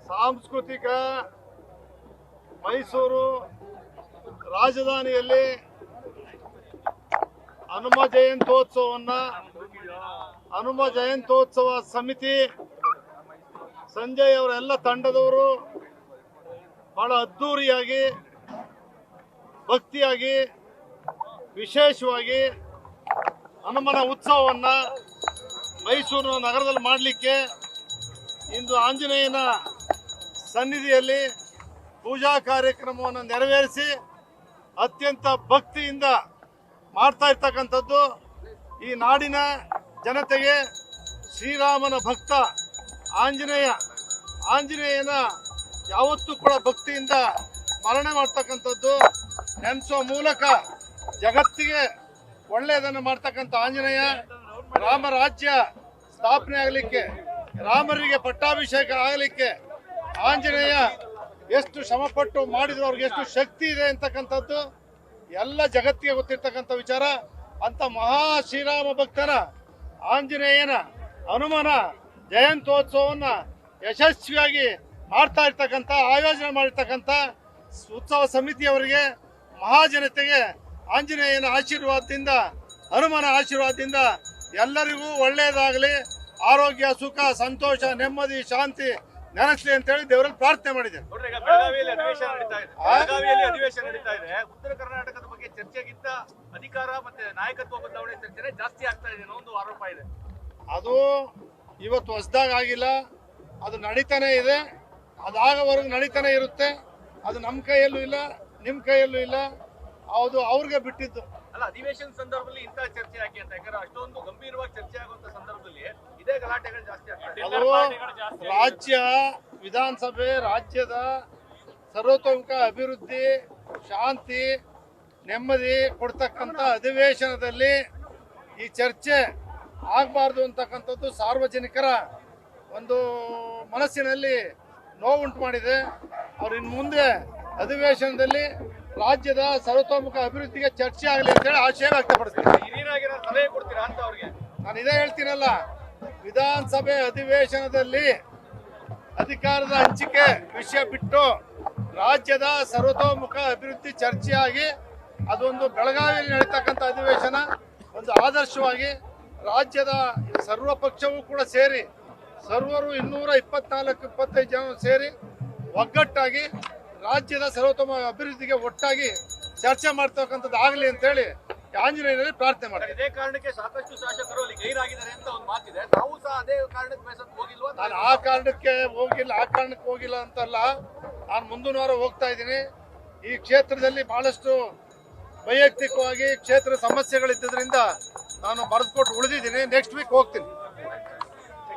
ಸಾಂಸ್ಕೃತಿಕ ಮೈಸೂರು ರಾಜಧಾನಿಯಲ್ಲಿ ಹನುಮ ಜಯಂತ್ಯೋತ್ಸವ ಸಮಿತಿ ಸಂಜಯ್ ಅವರೆಲ್ಲ ತಂಡದವರು ಬಹಳ ಅದ್ದೂರಿಯಾಗಿ ಭಕ್ತಿಯಾಗಿ ವಿಶೇಷವಾಗಿ ಹನುಮನ ಉತ್ಸವವನ್ನ ಮೈಸೂರು ನಗರದಲ್ಲಿ ಮಾಡಲಿಕ್ಕೆ ಇಂದು ಆಂಜನೇಯನ ಸನ್ನಿಧಿಯಲ್ಲಿ ಪೂಜಾ ಕಾರ್ಯಕ್ರಮವನ್ನು ನೆರವೇರಿಸಿ ಅತ್ಯಂತ ಭಕ್ತಿಯಿಂದ ಮಾಡ್ತಾ ಇರ್ತಕ್ಕಂಥದ್ದು ಈ ನಾಡಿನ ಜನತೆಗೆ ಶ್ರೀರಾಮನ ಭಕ್ತ ಆಂಜನೇಯನ ಯಾವತ್ತೂ ಕೂಡ ಭಕ್ತಿಯಿಂದ ಸ್ಮರಣೆ ಮಾಡ್ತಕ್ಕಂಥದ್ದು ನೆನೆಸೋ ಮೂಲಕ ಜಗತ್ತಿಗೆ ಒಳ್ಳೆಯದನ್ನು ಮಾಡ್ತಕ್ಕಂಥ ಆಂಜನೇಯ ರಾಮರಾಜ್ಯ ಸ್ಥಾಪನೆ ಆಗಲಿಕ್ಕೆ ರಾಮರಿಗೆ ಪಟ್ಟಾಭಿಷೇಕ ಆಗಲಿಕ್ಕೆ ಆಂಜನೇಯ ಎಷ್ಟು ಶ್ರಮಪಟ್ಟು ಮಾಡಿದ್ರು ಅವ್ರಿಗೆ ಎಷ್ಟು ಶಕ್ತಿ ಇದೆ ಅಂತಕ್ಕಂಥದ್ದು ಎಲ್ಲ ಜಗತ್ತಿಗೆ ಗೊತ್ತಿರ್ತಕ್ಕಂಥ ವಿಚಾರ. ಅಂತ ಮಹಾ ಶ್ರೀರಾಮ ಭಕ್ತನ ಆಂಜನೇಯನ ಹನುಮನ ಜಯಂತ್ಯೋತ್ಸವವನ್ನು ಯಶಸ್ವಿಯಾಗಿ ಮಾಡ್ತಾ ಇರ್ತಕ್ಕಂಥ ಆಯೋಜನೆ ಮಾಡಿರ್ತಕ್ಕಂಥ ಉತ್ಸವ ಸಮಿತಿಯವರಿಗೆ ಮಹಾಜನತೆಗೆ ಆಂಜನೇಯನ ಆಶೀರ್ವಾದದಿಂದ ಹನುಮನ ಆಶೀರ್ವಾದದಿಂದ ಎಲ್ಲರಿಗೂ ಒಳ್ಳೆಯದಾಗಲಿ, ಆರೋಗ್ಯ ಸುಖ ಸಂತೋಷ ನೆಮ್ಮದಿ ಶಾಂತಿ ನೆನೆಸಲಿ ಅಂತೇಳಿ ದೇವರಲ್ಲಿ ಪ್ರಾರ್ಥನೆ ಮಾಡಿದ್ದೇನೆ. ಅಧಿವೇಶನ ನಡೀತಾ ಇದೆ. ಉತ್ತರ ಕರ್ನಾಟಕದ ಬಗ್ಗೆ ಚರ್ಚೆಗಿಂತ ಅಧಿಕಾರ ಮತ್ತೆ ನಾಯಕತ್ವ ಬದಲಾವಣೆ ಚರ್ಚೆ ಜಾಸ್ತಿ ಆಗ್ತಾ ಇದೆ ಅನ್ನೋ ಒಂದು ಆರೋಪ ಇದೆ. ಅದು ಇವತ್ತು ಹೊಸದಾಗ ಆಗಿಲ್ಲ, ಅದು ನಡೀತಾನೆ ಇದೆ, ಅದಾಗವರೆಗೂ ನಡೀತಾನೆ ಇರುತ್ತೆ. ಅದು ನಮ್ಮ ಕೈಯಲ್ಲೂ ಇಲ್ಲ, ನಿಮ್ಮ ಕೈಯಲ್ಲೂ ಇಲ್ಲ, ಅದು ಅವ್ರಿಗೆ ಬಿಟ್ಟಿದ್ದು. ಅಲ್ಲ, ಅಧಿವೇಶನ ಸಂದರ್ಭದಲ್ಲಿ ಇಂಥ ಚರ್ಚೆ ಯಾಕೆ ಅಂತ, ಯಾಕಂದ್ರೆ ಅಷ್ಟೊಂದು ಗಂಭೀರವಾಗಿ ಚರ್ಚೆ ಆಗುವಂತ ಸಂದರ್ಭದಲ್ಲಿ ಇದೇ ಗಲಾಟೆಗಳು ಜಾಸ್ತಿ ಆಗ್ತದೆ. ಅದು ರಾಜ್ಯ ವಿಧಾನಸಭೆ ರಾಜ್ಯದ ಸರ್ವತೋಮುಖ ಅಭಿವೃದ್ಧಿ ಶಾಂತಿ ನೆಮ್ಮದಿ ಕೊಡ್ತಕ್ಕಂಥ ಅಧಿವೇಶನದಲ್ಲಿ ಈ ಚರ್ಚೆ ಆಗಬಾರ್ದು ಅಂತಕ್ಕಂಥದ್ದು ಸಾರ್ವಜನಿಕರ ಒಂದು ಮನಸ್ಸಿನಲ್ಲಿ ನೋವುಂಟು ಮಾಡಿದೆ. ಅವ್ರು ಇನ್ನು ಮುಂದೆ ಅಧಿವೇಶನದಲ್ಲಿ ರಾಜ್ಯದ ಸರ್ವತೋಮುಖ ಅಭಿವೃದ್ಧಿಗೆ ಚರ್ಚೆ ಆಗಲಿ ಅಂತೇಳಿ ಆಶಯ ವ್ಯಕ್ತಪಡಿಸ್ತೀನಿ. ಸಲಹೆ ಕೊಡ್ತೀರಾ ಅಂತ ಅವ್ರಿಗೆ? ನಾನು ಇದೇ ಹೇಳ್ತೀನಲ್ಲ, ವಿಧಾನಸಭೆ ಅಧಿವೇಶನದಲ್ಲಿ ಅಧಿಕಾರದ ಹಂಚಿಕೆ ವಿಷಯ ಬಿಟ್ಟು ರಾಜ್ಯದ ಸರ್ವತೋಮುಖ ಅಭಿವೃದ್ಧಿ ಚರ್ಚೆಯಾಗಿ ಅದೊಂದು ಬೆಳಗಾವಿಯಲ್ಲಿ ನಡೀತಕ್ಕಂಥ ಅಧಿವೇಶನ ಒಂದು ಆದರ್ಶವಾಗಿ ರಾಜ್ಯದ ಸರ್ವ ಪಕ್ಷವೂ ಕೂಡ ಸೇರಿ ಸರ್ವರು 224-25 ಜನ ಸೇರಿ ಒಗ್ಗಟ್ಟಾಗಿ ರಾಜ್ಯದ ಸರ್ವತೋಮುಖ ಅಭಿವೃದ್ಧಿಗೆ ಒಟ್ಟಾಗಿ ಚರ್ಚೆ ಮಾಡ್ತಕ್ಕಂಥದ್ದು ಆಗಲಿ ಅಂತೇಳಿ ಆಂಜನೇಯನಲ್ಲಿ ಪ್ರಾರ್ಥನೆ ಮಾಡ್ತಾರೆ. ಇದೇ ಕಾರಣಕ್ಕೆ ಸಾಕಷ್ಟು ಶಾಸಕರು ಅಲ್ಲಿ ಗೈರಾಗಿದ್ದಾರೆ ಅಂತ ಒಂದು ಮಾತಿದೆ. ನಾವು ಸಹ ಅದೇ ಕಾರಣಕ್ಕೆ ಬೇಸತ್ತು ಹೋಗಿಲ್ವಾ? ನಾನು ಆ ಕಾರಣಕ್ಕೆ ಹೋಗಿಲ್ಲ ಅಂತಲ್ಲ, ನಾನು ಮುಂದಿನ ವಾರ ಹೋಗ್ತಾ ಇದ್ದೀನಿ. ಈ ಕ್ಷೇತ್ರದಲ್ಲಿ ಬಹಳಷ್ಟು ವೈಯಕ್ತಿಕವಾಗಿ ಕ್ಷೇತ್ರ ಸಮಸ್ಯೆಗಳಿದ್ದರಿಂದ ನಾನು ಬರೆದುಕೊಟ್ಟು ಉಳಿದಿದ್ದೀನಿ. ನೆಕ್ಸ್ಟ್ ವೀಕ್ ಹೋಗ್ತೀನಿ.